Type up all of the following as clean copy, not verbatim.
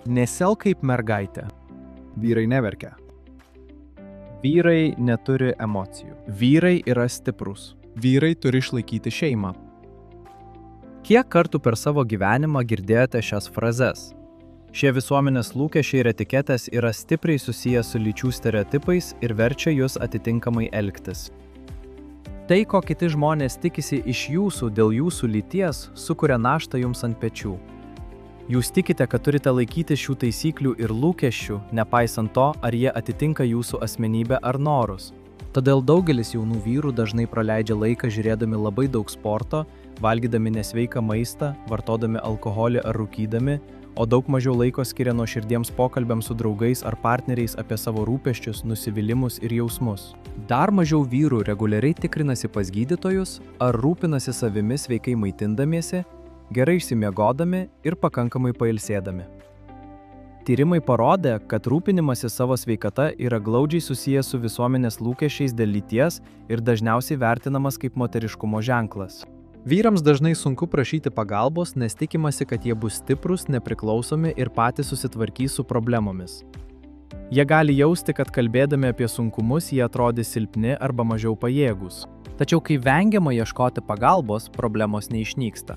Nesielk kaip mergaitė. Vyrai neverkia. Vyrai neturi emocijų. Vyrai yra stiprūs. Vyrai turi išlaikyti šeimą. Kiek kartų per savo gyvenimą girdėjote šias frazes? Šie visuomenės lūkesčiai ir etiketės yra stipriai susiję su lyčių stereotipais ir verčia jūs atitinkamai elgtis. Tai, ko kiti žmonės tikisi iš jūsų dėl jūsų lyties, sukuria naštą jums ant pečių. Jūs tikite, kad turite laikytis šių taisyklių ir lūkesčių, nepaisant to, ar jie atitinka jūsų asmenybę ar norus. Todėl daugelis jaunų vyrų dažnai praleidžia laiką žiūrėdami labai daug sporto, valgydami nesveiką maistą, vartodami alkoholį ar rūkydami, o daug mažiau laiko skiria nuoširdiems pokalbiams su draugais ar partneriais apie savo rūpesčius, nusivylimus ir jausmus. Dar mažiau vyrų reguliariai tikrinasi pas gydytojus, ar rūpinasi savimi sveikai maitindamiesi, gerai išsimiegodami ir pakankamai pailsėdami. Tyrimai parodė, kad rūpinimasi savo sveikata yra glaudžiai susijęs su visuomenės lūkesčiais dėl lyties ir dažniausiai vertinamas kaip moteriškumo ženklas. Vyrams dažnai sunku prašyti pagalbos, nes tikimasi, kad jie bus stiprūs, nepriklausomi ir patys susitvarkys su problemomis. Jie gali jausti, kad kalbėdami apie sunkumus jie atrodys silpni arba mažiau pajėgūs. Tačiau kai vengiama ieškoti pagalbos, problemos neišnyksta.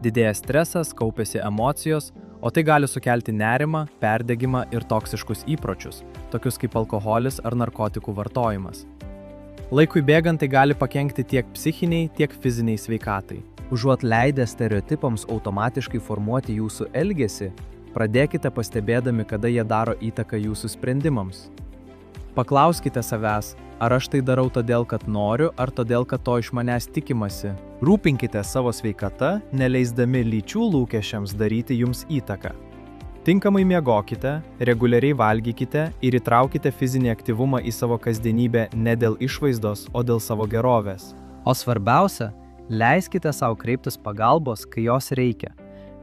Didėja stresas, kaupiasi emocijos, o tai gali sukelti nerimą, perdegimą ir toksiškus įpročius, tokius kaip alkoholis ar narkotikų vartojimas. Laikui bėgant tai gali pakenkti tiek psichiniai, tiek fiziniai sveikatai. Užuot leidę stereotipams automatiškai formuoti jūsų elgesį, pradėkite pastebėdami, kada jie daro įtaką jūsų sprendimams. Paklauskite savęs, ar aš tai darau todėl, kad noriu, ar todėl, kad to iš manęs tikimasi. Rūpinkite savo sveikata, neleisdami lyčių lūkesčiams daryti jums įtaką. Tinkamai miegokite, reguliariai valgykite ir įtraukite fizinį aktyvumą į savo kasdienybę ne dėl išvaizdos, o dėl savo gerovės. O svarbiausia, leiskite savo kreiptis pagalbos, kai jos reikia.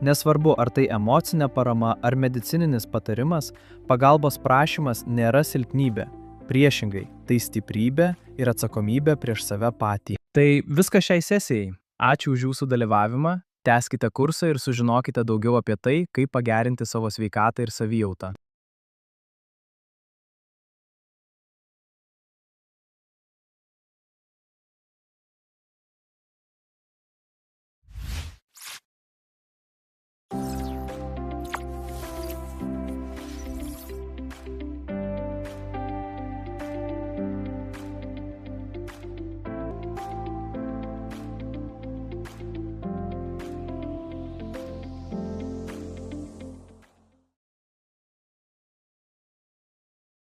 Nesvarbu, ar tai emocinė parama ar medicininis patarimas, pagalbos prašymas nėra silpnybė. Priešingai, tai stiprybė ir atsakomybė prieš save patį. Tai viskas šiai sesijai. Ačiū už jūsų dalyvavimą, tęskite kursą ir sužinokite daugiau apie tai, kaip pagerinti savo sveikatą ir savijautą.